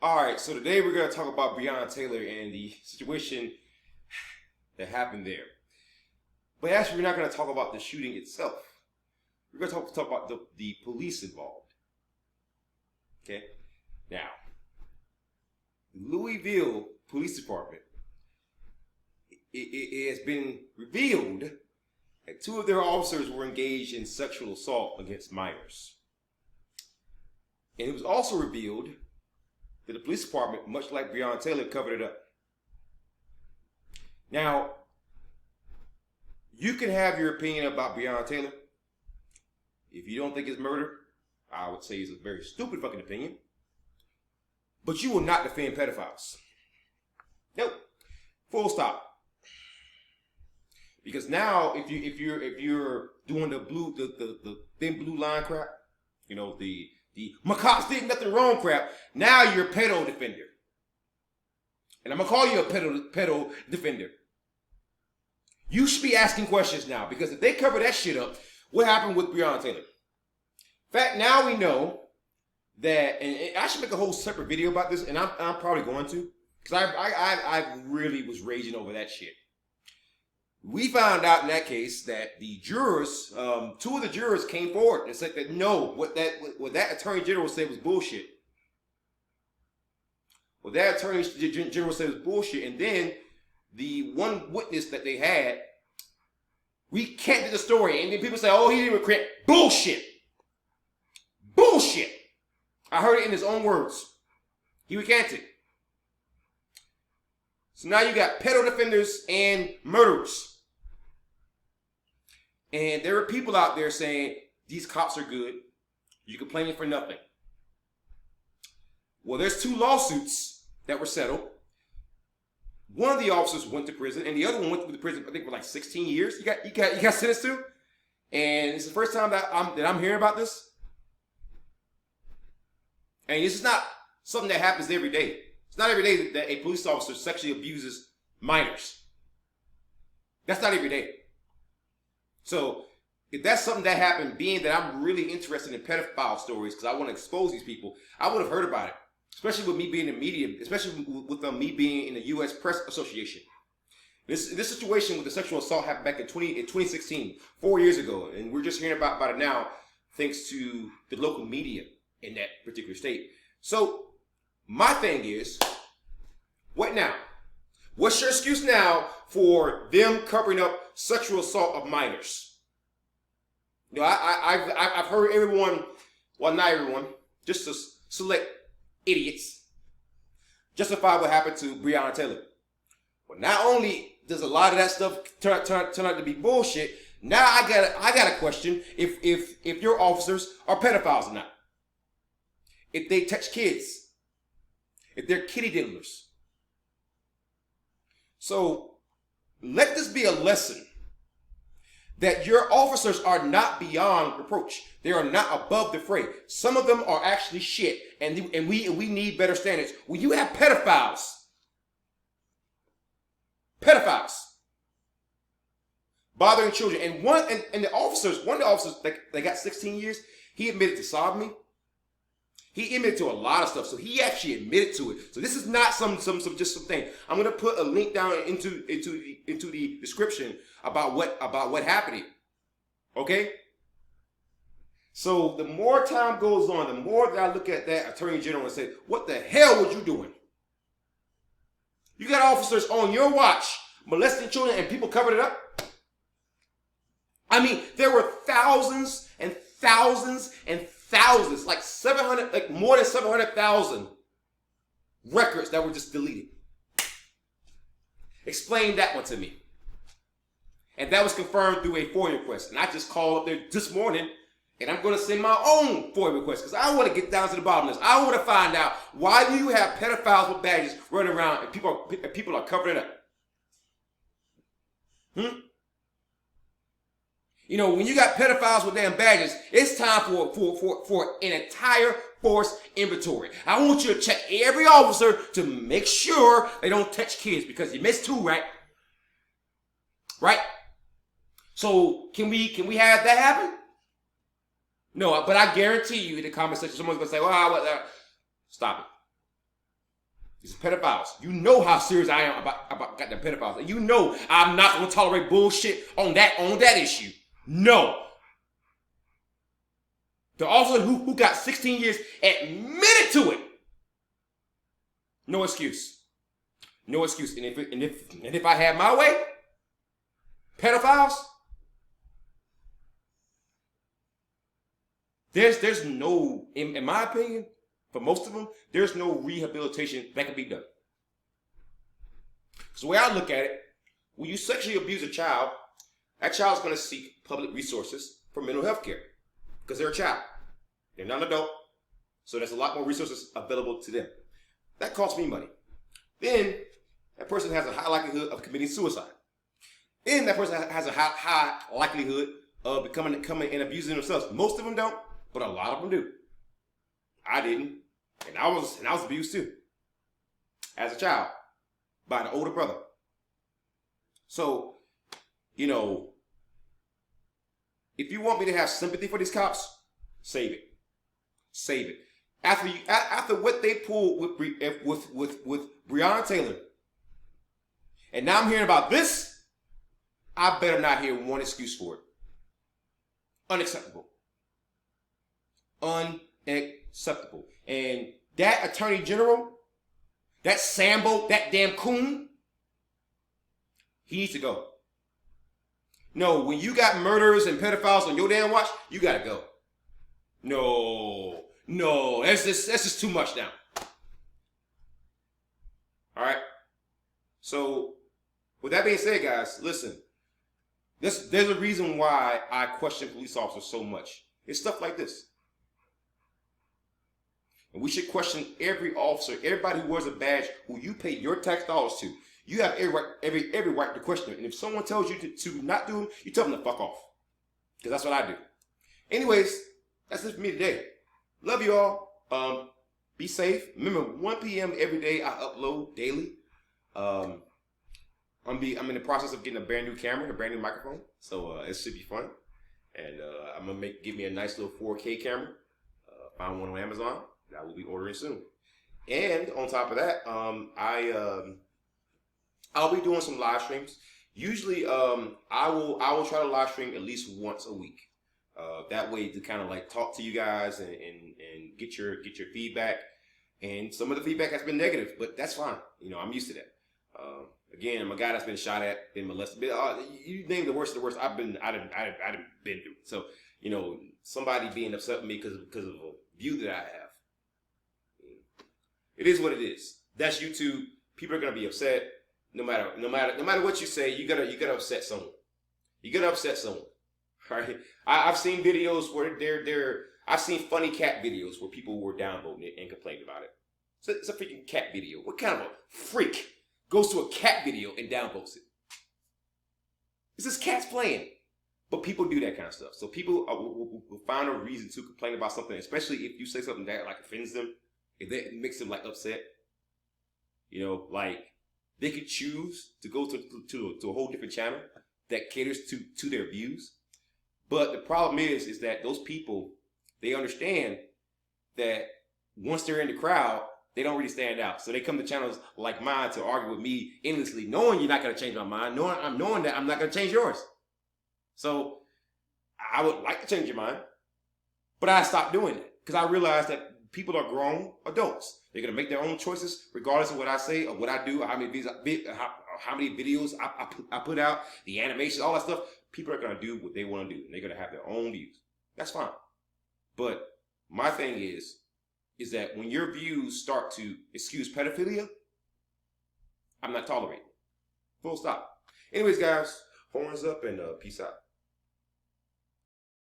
All right, so today we're going to talk about Breonna Taylor and the situation that happened there. But actually, we're not going to talk about the shooting itself. We're going to talk about the police involved. Okay? Now, the Louisville Police Department, it has been revealed that two of their officers were engaged in sexual assault against minors. And it was also revealed that the police department, much like Breonna Taylor, covered it up. Now, you can have your opinion about Breonna Taylor. If you don't think it's murder, I would say it's a very stupid fucking opinion. But you will not defend pedophiles. Nope. Full stop. Because now, if you're doing the thin blue line crap, you know, the cops did nothing wrong crap, now you're a pedo defender. And I'm going to call you a pedo defender. You should be asking questions now, because if they cover that shit up, what happened with Breonna Taylor? In fact, now we know that, and I should make a whole separate video about this, and I'm probably going to, because I really was raging over that shit. We found out in that case that the jurors, two of the jurors came forward and said that no, what that attorney general said was bullshit. What that attorney general said was bullshit, and then the one witness that they had recanted the story, and then people say, "Oh, he didn't recant." Bullshit. Bullshit. I heard it in his own words. He recanted. So now you got pedo defenders and murderers. And there are people out there saying, these cops are good. You're complaining for nothing. Well, there's two lawsuits that were settled. One of the officers went to prison, and the other one went to prison, I think, for like 16 years. You got sentenced to? And it's the first time that I'm hearing about this. And this is not something that happens every day. It's not every day that a police officer sexually abuses minors. That's not every day. So, if that's something that happened, being that I'm really interested in pedophile stories because I want to expose these people, I would have heard about it. Especially with me being in the media, especially with me being in the U.S. Press Association. This situation with the sexual assault happened back in 2016, 4 years ago. And we're just hearing about it now thanks to the local media in that particular state. So, my thing is, what now? What's your excuse now for them covering up sexual assault of minors? You know, I've heard everyone, well, not everyone, just a select idiots justify what happened to Breonna Taylor. Well, not only does a lot of that stuff turn out to be bullshit, now I got a question if your officers are pedophiles or not. If they touch kids, if they're kitty diddlers. So let this be a lesson that your officers are not beyond reproach. They are not above the fray. Some of them are actually shit, and we need better standards. When you have pedophiles bothering children, and one of the officers that got 16 years, he admitted to sodomy. He admitted to a lot of stuff, so he actually admitted to it. So this is not some thing. I'm gonna put a link down into the description about what happened. Okay. So the more time goes on, the more that I look at that attorney general and say, "What the hell was you doing? You got officers on your watch molesting children, and people covered it up." I mean, there were thousands and thousands and thousands, like 700, like more than 700,000 records that were just deleted. Explain that one to me. And that was confirmed through a FOIA request. And I just called up there this morning, and I'm going to send my own FOIA request because I want to get down to the bottom of this. I want to find out, why do you have pedophiles with badges running around and people are covering it up? You know, when you got pedophiles with damn badges, it's time for an entire force inventory. I want you to check every officer to make sure they don't touch kids, because you missed two, right? Right? So can we have that happen? No, but I guarantee you in the comment section, someone's gonna say, "Well, stop it." These are pedophiles. You know how serious I am about goddamn pedophiles. And you know I'm not going to tolerate bullshit on that issue. No. The officer who got 16 years admitted to it. No excuse. No excuse. And if I had my way, pedophiles, there's no, in my opinion, for most of them, there's no rehabilitation that can be done. So the way I look at it, when you sexually abuse a child, that child's going to seek public resources for mental health care because they're a child. They're not an adult, so there's a lot more resources available to them. That costs me money. Then that person has a high likelihood of committing suicide. Then that person has a high likelihood of becoming and abusing themselves. Most of them don't, but a lot of them do. I didn't, and I was abused too, as a child, by an older brother. So, you know, if you want me to have sympathy for these cops, save it. Save it. After what they pulled with Breonna Taylor, and now I'm hearing about this, I better not hear one excuse for it. Unacceptable. Unacceptable. And that attorney general, that Sambo, that damn coon, he needs to go. No, when you got murderers and pedophiles on your damn watch, you gotta go. No, that's just too much now. All right. So, with that being said, guys, listen. There's a reason why I question police officers so much. It's stuff like this. And we should question every officer, everybody who wears a badge, who you pay your tax dollars to. You have every right to question them. And if someone tells you to not do them, you tell them to fuck off. Because that's what I do. Anyways, that's it for me today. Love you all. Be safe. Remember, 1 p.m. every day I upload daily. I'm in the process of getting a brand new camera, a brand new microphone. So it should be fun. And I'm gonna give me a nice little 4K camera. Found one on Amazon that I will be ordering soon. And on top of that, I'll be doing some live streams. Usually, I will try to live stream at least once a week. That way to kind of like talk to you guys and get your feedback. And some of the feedback has been negative, but that's fine. You know, I'm used to that. Again, I'm a guy that's been shot at, been molested. You name the worst of the worst. I've been through it. So, you know, somebody being upset with me because of a view that I have. It is what it is. That's YouTube. People are gonna be upset. No matter what you say, you gotta upset someone. You gotta upset someone. Right? I've seen videos where I've seen funny cat videos where people were downvoting it and complained about it. So it's a freaking cat video. What kind of a freak goes to a cat video and downvotes it? It's just cats playing. But people do that kind of stuff. So people will find a reason to complain about something, especially if you say something that like offends them, if that makes them like upset. You know, like they could choose to go to a whole different channel that caters to their views. But the problem is that those people, they understand that once they're in the crowd, they don't really stand out. So they come to channels like mine to argue with me endlessly, knowing you're not going to change my mind, knowing that I'm not going to change yours. So I would like to change your mind, but I stopped doing it because I realized that people are grown adults. They're going to make their own choices regardless of what I say or what I do, or how many videos I put out, the animations, all that stuff. People are going to do what they want to do, and they're going to have their own views. That's fine. But my thing is that when your views start to excuse pedophilia, I'm not tolerating. Full stop. Anyways, guys, horns up and peace out.